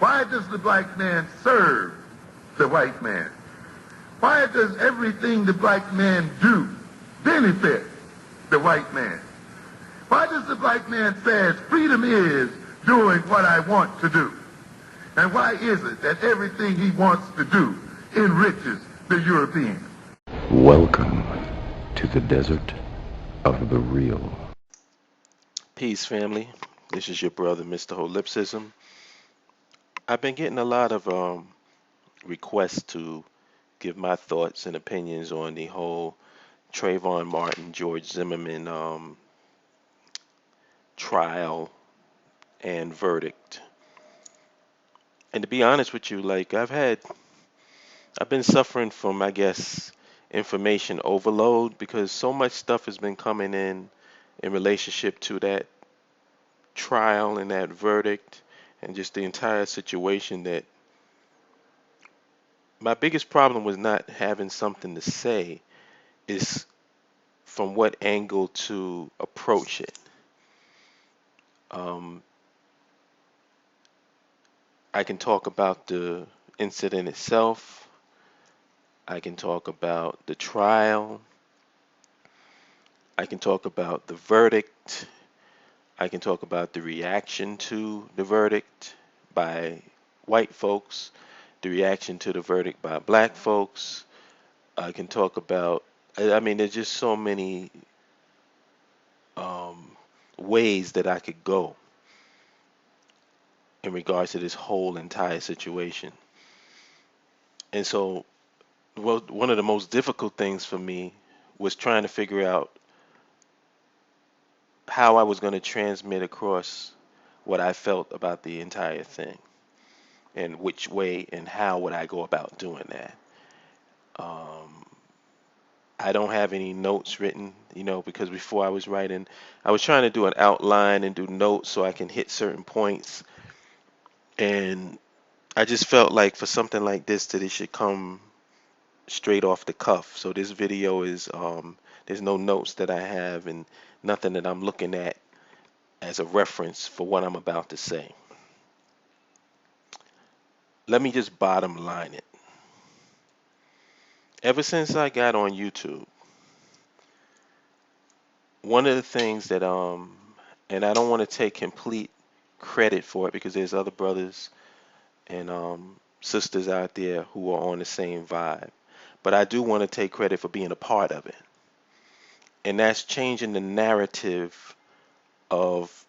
Why does the black man serve the white man? Why does everything the black man do benefit the white man? Why does the black man say freedom is doing what I want to do? And why is it that everything he wants to do enriches the European? Welcome to the desert of the real. Peace, family. This is your brother, Mr. Holipsism. I've been getting a lot of requests to give my thoughts and opinions on the whole Trayvon Martin, George Zimmerman trial and verdict. And to be honest with you, like I've been suffering from, I guess, information overload because so much stuff has been coming in relationship to that trial and that verdict and just the entire situation that my biggest problem was not having something to say, is from what angle to approach it. I can talk about the incident itself. I can talk about the trial. I can talk about the verdict. I can talk about the reaction to the verdict by white folks, the reaction to the verdict by black folks. I can talk about, there's just so many ways that I could go in regards to this whole entire situation. And so, one of the most difficult things for me was trying to figure out how I was going to transmit across what I felt about the entire thing, and which way and how would I go about doing that. I don't have any notes written, because before I was writing, I was trying to do an outline and do notes so I can hit certain points. And I just felt like for something like this that it should come straight off the cuff. So this video is, there's no notes that I have and nothing that I'm looking at as a reference for what I'm about to say. Let me just bottom line it. Ever since I got on YouTube, one of the things that and I don't want to take complete credit for it because there's other brothers and sisters out there who are on the same vibe, but I do want to take credit for being a part of it, and that's changing the narrative of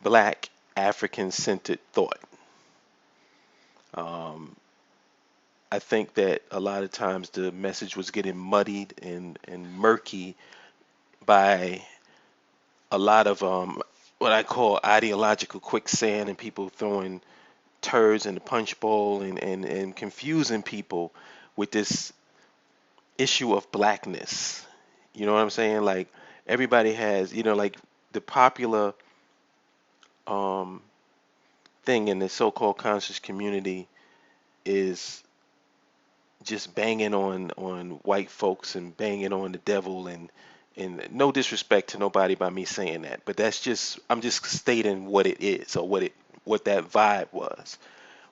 black African-centered thought. I think that a lot of times the message was getting muddied and murky by a lot of what I call ideological quicksand and people throwing turds in the punch bowl and confusing people with this issue of blackness. You know what I'm saying? Like everybody has, like the popular thing in the so-called conscious community is just banging on white folks and banging on the devil and no disrespect to nobody by me saying that, but I'm just stating what it is or what that vibe was,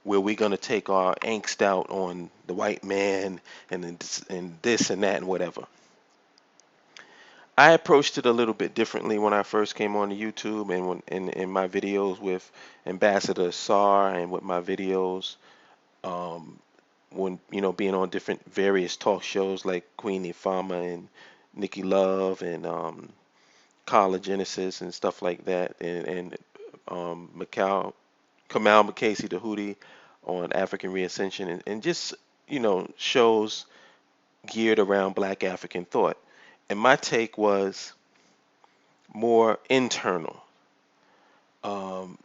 where we're gonna take our angst out on the white man and this and that and whatever. I approached it a little bit differently when I first came on YouTube and when in my videos with Ambassador Sar and with my videos when being on different various talk shows like Queen Ifama and Nikki Love and Carla Genesis and stuff like that, and Kamal Makasi Tahuti on African Reascension and just shows geared around Black African thought. And my take was more internal. What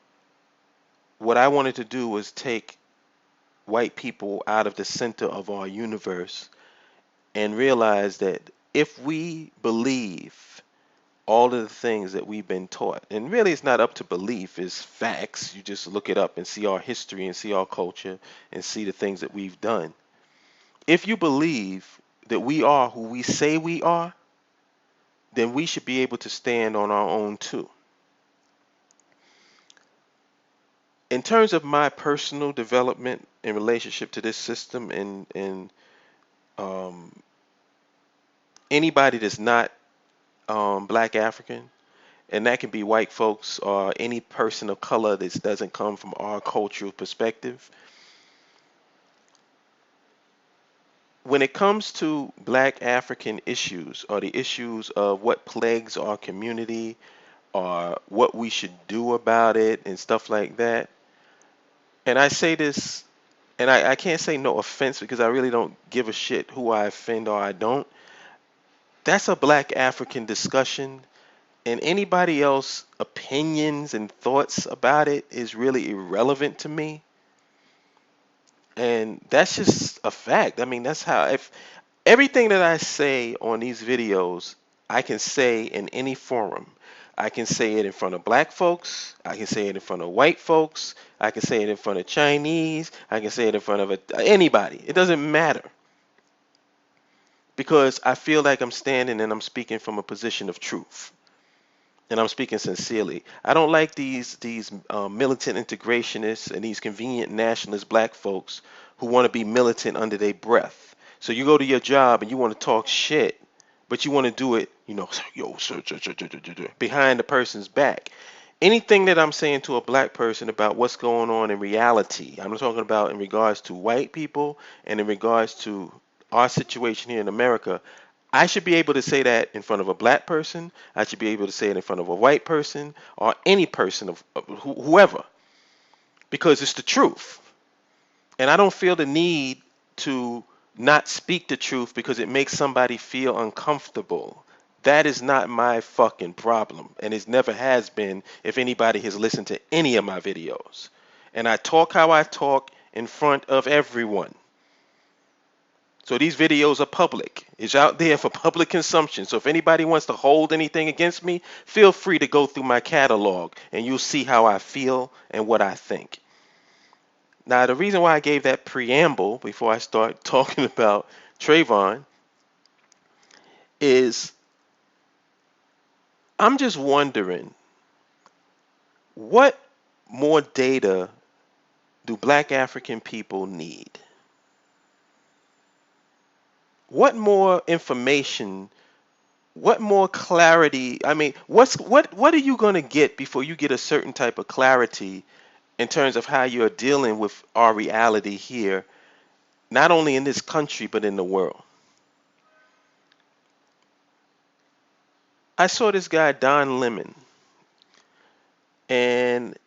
I wanted to do was take white people out of the center of our universe and realize that if we believe all of the things that we've been taught, and really it's not up to belief, it's facts. You just look it up and see our history and see our culture and see the things that we've done. If you believe that we are who we say we are, then we should be able to stand on our own too. in terms of my personal development in relationship to this system, and um, anybody that's not black African, and that can be white folks or any person of color that doesn't come from our cultural perspective. When it comes to black African issues or the issues of what plagues our community or what we should do about it and stuff like that, and I say this, and I can't say no offense because I really don't give a shit who I offend or I don't. That's a black African discussion, and anybody else opinions and thoughts about it is really irrelevant to me. And that's just a fact. I mean, that's how, if everything that I say on these videos, I can say in any forum. I can say it in front of black folks. I can say it in front of white folks. I can say it in front of Chinese. I can say it in front of anybody. It doesn't matter because I feel like I'm standing and I'm speaking from a position of truth. And I'm speaking sincerely. I don't like these militant integrationists and these convenient nationalist black folks who want to be militant under their breath. So you go to your job and you want to talk shit, but you want to do it, yo, sir, behind the person's back. Anything that I'm saying to a black person about what's going on in reality, I'm talking about in regards to white people and in regards to our situation here in America, I should be able to say that in front of a black person. I should be able to say it in front of a white person or any person of whoever, because it's the truth. And I don't feel the need to not speak the truth because it makes somebody feel uncomfortable. That is not my fucking problem, and it never has been if anybody has listened to any of my videos. And I talk how I talk in front of everyone. So these videos are public. It's out there for public consumption. So if anybody wants to hold anything against me, feel free to go through my catalog and you'll see how I feel and what I think. Now, the reason why I gave that preamble before I start talking about Trayvon is I'm just wondering, what more data do black African people need? What more information, what more clarity? I mean, what are you going to get before you get a certain type of clarity in terms of how you're dealing with our reality here, not only in this country but in the world? I saw this guy Don Lemon, and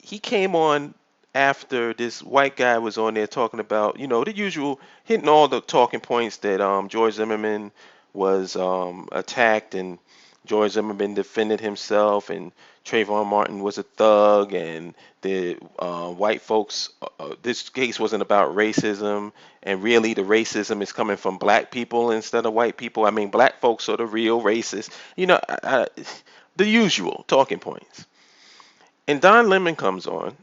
he came on after this white guy was on there talking about, the usual, hitting all the talking points that George Zimmerman was attacked, and George Zimmerman defended himself, and Trayvon Martin was a thug, and the white folks, this case wasn't about racism, and really the racism is coming from black people instead of white people. I mean, black folks are the real racists, the usual talking points. And Don Lemon comes on,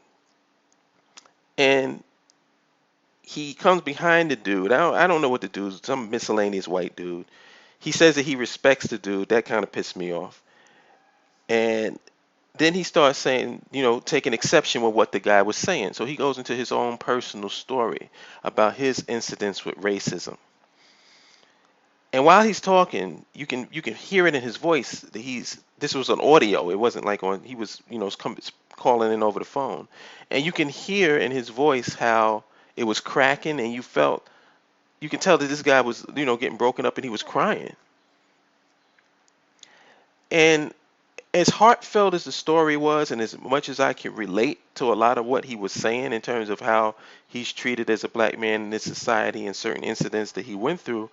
and he comes behind the dude. I don't know what the dude, some miscellaneous white dude. He says that he respects the dude. That kind of pissed me off. And then he starts saying, taking exception with what the guy was saying. So he goes into his own personal story about his incidents with racism. And while he's talking, you can hear it in his voice that this was an audio. It wasn't like he was calling in over the phone, and you can hear in his voice how it was cracking, and you can tell that this guy was getting broken up, and he was crying. And as heartfelt as the story was, and as much as I can relate to a lot of what he was saying in terms of how he's treated as a black man in this society and certain incidents that he went through,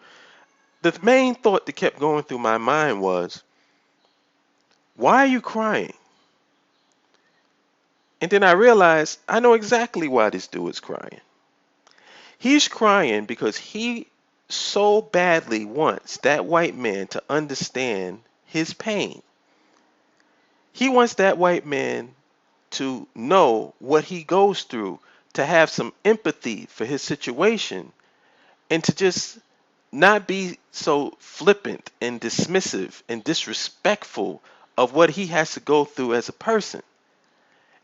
the main thought that kept going through my mind was, why are you crying? And then I realized I know exactly why this dude is crying. He's crying because he so badly wants that white man to understand his pain. He wants that white man to know what he goes through, to have some empathy for his situation, and to just not be so flippant and dismissive and disrespectful of what he has to go through as a person.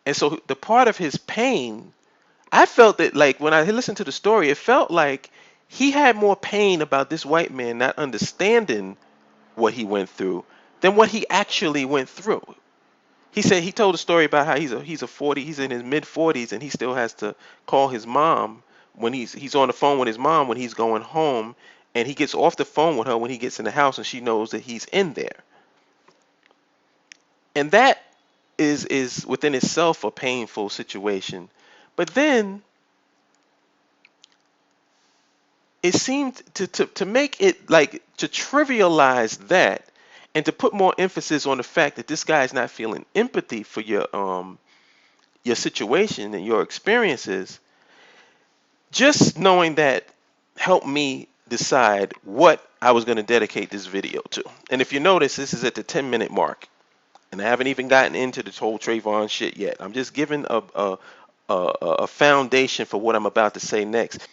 And so the part of his pain, I felt that, like, when I listened to the story, it felt like he had more pain about this white man not understanding what he went through than what he actually went through. He said he told a story about how he's in his mid 40s, and he still has to call his mom when he's on the phone with his mom when he's going home, and he gets off the phone with her when he gets in the house, and she knows that he's in there. And that is within itself a painful situation. But then it seemed to make it, like, to trivialize that and to put more emphasis on the fact that this guy is not feeling empathy for your situation and your experiences. Just knowing that helped me decide what I was going to dedicate this video to. And if you notice, this is at the 10-minute mark, and I haven't even gotten into the whole Trayvon shit yet. I'm just giving a foundation for what I'm about to say next.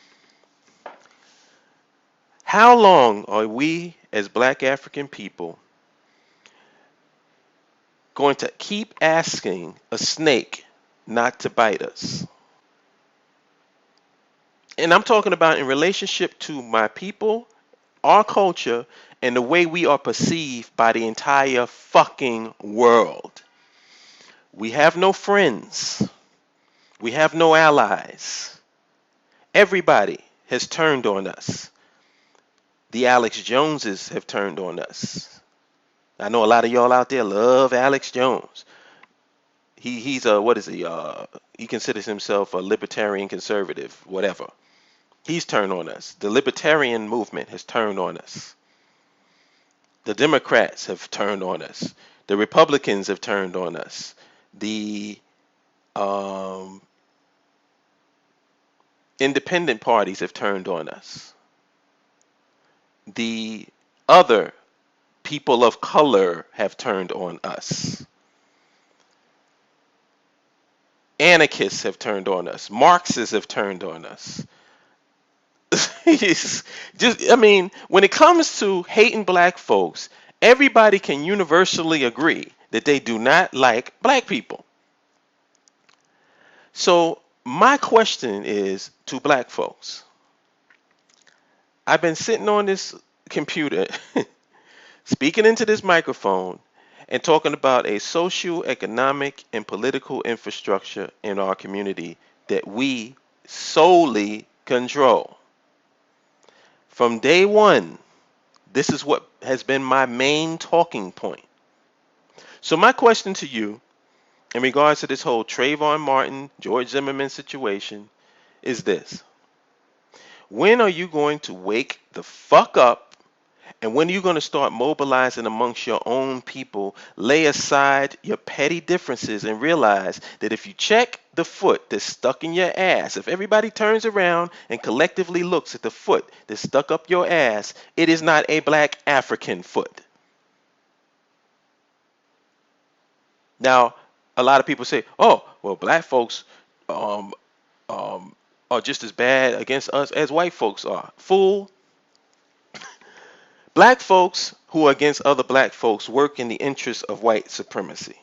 How long are we as Black African people going to keep asking a snake not to bite us? And I'm talking about in relationship to my people, our culture, and the way we are perceived by the entire fucking world. We have no friends. We have no allies. Everybody has turned on us. The Alex Joneses have turned on us. I know a lot of y'all out there love Alex Jones. He's a, what is he? He considers himself a libertarian conservative, whatever. He's turned on us. The libertarian movement has turned on us. The Democrats have turned on us. The Republicans have turned on us. The independent parties have turned on us. The other people of color have turned on us. Anarchists have turned on us. Marxists have turned on us. I mean, when it comes to hating black folks, everybody can universally agree that they do not like black people. So my question is to black folks. I've been sitting on this computer, speaking into this microphone, and talking about a socio-economic and political infrastructure in our community that we solely control. From day one, this is what has been my main talking point. So my question to you in regards to this whole Trayvon Martin, George Zimmerman situation is this. When are you going to wake the fuck up? And when are you going to start mobilizing amongst your own people, lay aside your petty differences, and realize that if you check the foot that's stuck in your ass, if everybody turns around and collectively looks at the foot that's stuck up your ass, it is not a Black African foot. Now, a lot of people say, oh, well, black folks are just as bad against us as white folks are. Fool. Black folks who are against other black folks work in the interest of white supremacy.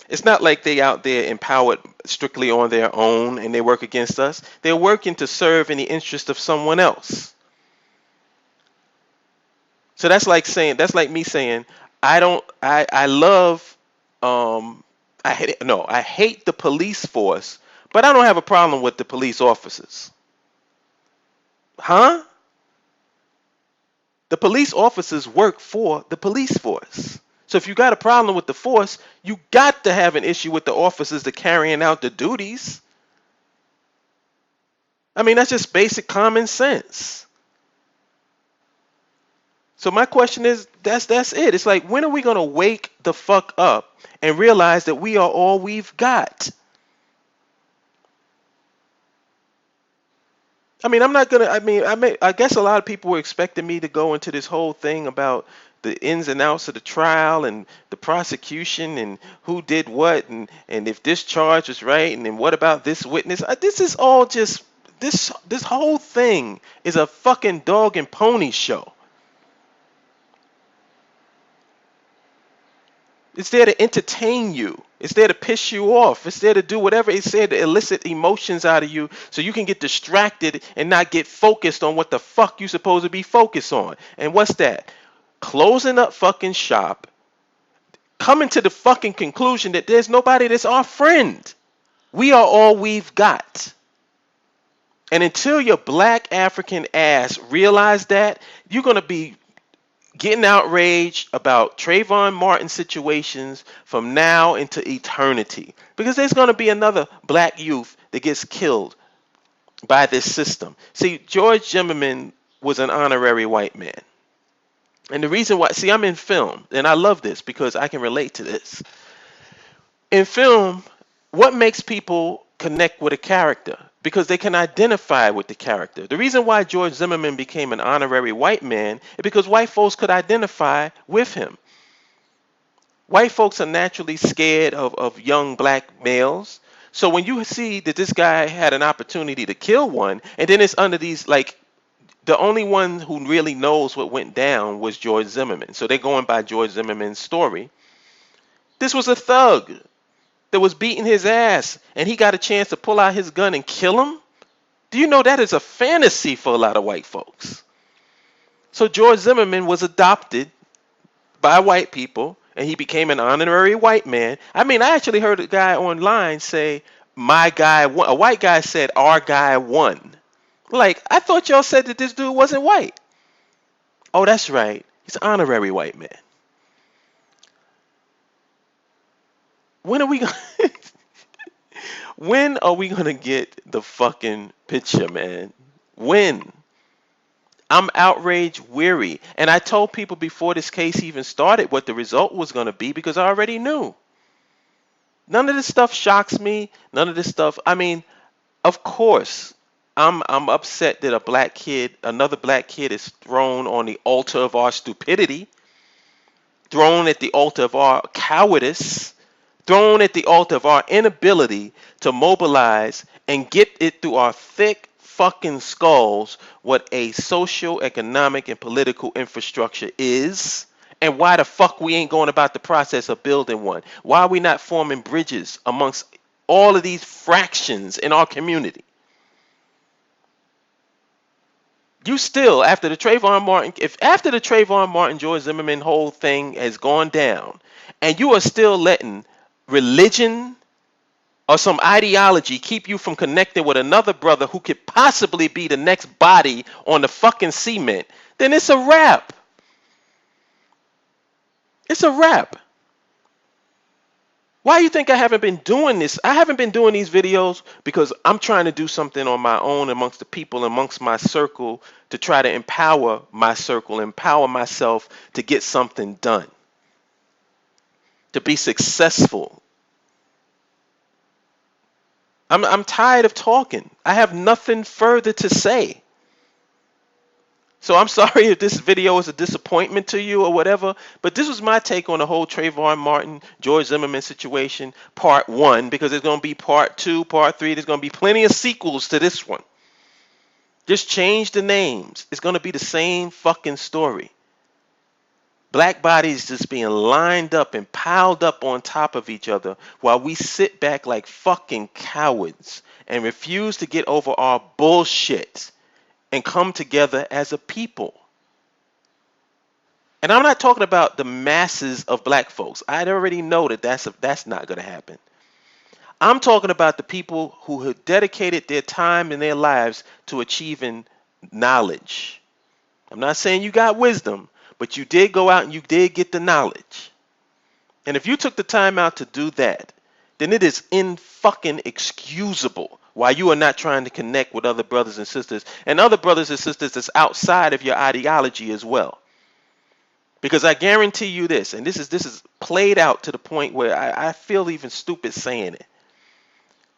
It's not like they out there empowered strictly on their own and they work against us. They're working to serve in the interest of someone else. So that's like me saying, I hate the police force, but I don't have a problem with the police officers. Huh? The police officers work for the police force. So if you got a problem with the force, you got to have an issue with the officers that carrying out the duties. I mean, that's just basic common sense. So my question is, that's it. It's like, when are we going to wake the fuck up and realize that we are all we've got? I mean, I guess a lot of people were expecting me to go into this whole thing about the ins and outs of the trial and the prosecution and who did what and if this charge is right and then what about this witness. This is all just, this whole thing is a fucking dog and pony show. It's there to entertain you. It's there to piss you off. It's there to do whatever it's there to elicit emotions out of you so you can get distracted and not get focused on what the fuck you supposed to be focused on. And what's that? Closing up fucking shop, coming to the fucking conclusion that there's nobody that's our friend. We are all we've got. And until your black African ass realize that, you're going to be getting outraged about Trayvon Martin situations from now into eternity. Because there's going to be another black youth that gets killed by this system. See, George Zimmerman was an honorary white man. And the reason why, see, I'm in film, and I love this because I can relate to this. In film, what makes people connect with a character? Because they can identify with the character. The reason why George Zimmerman became an honorary white man is because white folks could identify with him. White folks are naturally scared of young black males. So when you see that this guy had an opportunity to kill one, and then it's under these, like, the only one who really knows what went down was George Zimmerman. So they're going by George Zimmerman's story. This was a thug that was beating his ass, and he got a chance to pull out his gun and kill him. Do you know that is a fantasy for a lot of white folks? So George Zimmerman was adopted by white people, and he became an honorary white man. I mean, I actually heard a guy online say, my guy won. A white guy said, our guy won. Like, I thought y'all said that this dude wasn't white. Oh, that's right. He's an honorary white man. When are we going When are we going to get the fucking picture, man? When? I'm outrage weary. And I told people before this case even started what the result was going to be because I already knew. None of this stuff shocks me. None of this stuff. I mean, of course, I'm upset that another black kid is thrown on the altar of our stupidity, thrown at the altar of our cowardice, thrown at the altar of our inability to mobilize and get it through our thick fucking skulls what a social, economic, and political infrastructure is, and why the fuck we ain't going about the process of building one. Why are we not forming bridges amongst all of these fractions in our community? You still, after the Trayvon Martin, George Zimmerman whole thing has gone down, and you are still letting religion or some ideology keep you from connecting with another brother who could possibly be the next body on the fucking cement, then it's a wrap. It's a wrap. Why do you think I haven't been doing this? I haven't been doing these videos because I'm trying to do something on my own amongst the people, amongst my circle, to try to empower my circle, empower myself to get something done, to be successful. I'm tired of talking. I have nothing further to say. So I'm sorry if this video is a disappointment to you or whatever, but this was my take on the whole Trayvon Martin, George Zimmerman situation, part 1, because there's going to be part 2, part 3. There's going to be plenty of sequels to this one. Just change the names. It's going to be the same fucking story. Black bodies just being lined up and piled up on top of each other while we sit back like fucking cowards and refuse to get over our bullshit and come together as a people. And I'm not talking about the masses of black folks. I already know that that's not going to happen. I'm talking about the people who have dedicated their time and their lives to achieving knowledge. I'm not saying you got wisdom, but you did go out and you did get the knowledge. And if you took the time out to do that, then it is inexcusable why you are not trying to connect with other brothers and sisters and other brothers and sisters that's outside of your ideology as well. Because I guarantee you this, and this is played out to the point where I feel even stupid saying it.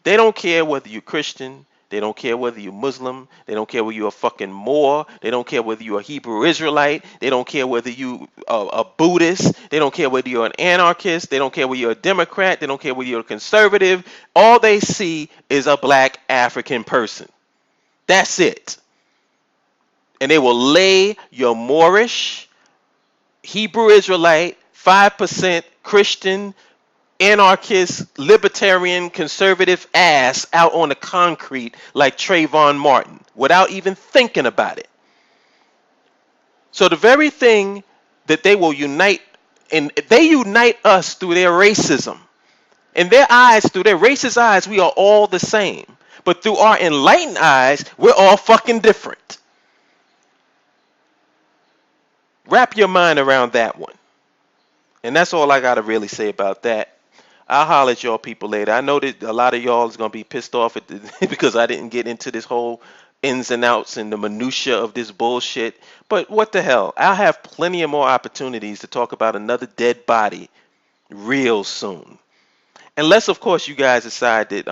They don't care whether you're Christian. They don't care whether you're Muslim. They don't care whether you're a fucking Moor. They don't care whether you're a Hebrew Israelite. They don't care whether you are a Buddhist. They don't care whether you're an anarchist. They don't care whether you're a Democrat. They don't care whether you're a conservative. All they see is a black African person. That's it. And they will lay your Moorish, Hebrew Israelite, 5% Christian, anarchist, libertarian, conservative ass out on the concrete like Trayvon Martin without even thinking about it. So the very thing that they will unite, and they unite us through their racism. In their eyes, through their racist eyes, we are all the same. But through our enlightened eyes, we're all fucking different. Wrap your mind around that one. And that's all I got to really say about that. I'll holler at y'all people later. I know that a lot of y'all is going to be pissed off at because I didn't get into this whole ins and outs and the minutia of this bullshit. But what the hell? I'll have plenty of more opportunities to talk about another dead body real soon. Unless, of course, you guys decide that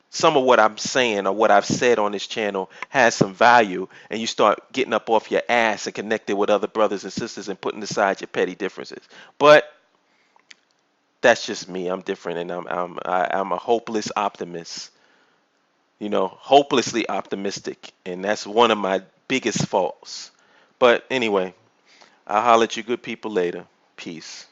some of what I'm saying or what I've said on this channel has some value, and you start getting up off your ass and connecting with other brothers and sisters and putting aside your petty differences. But that's just me. I'm different, and I'm a hopeless optimist. You know, hopelessly optimistic, and that's one of my biggest faults. But anyway, I'll holler at you good people later. Peace.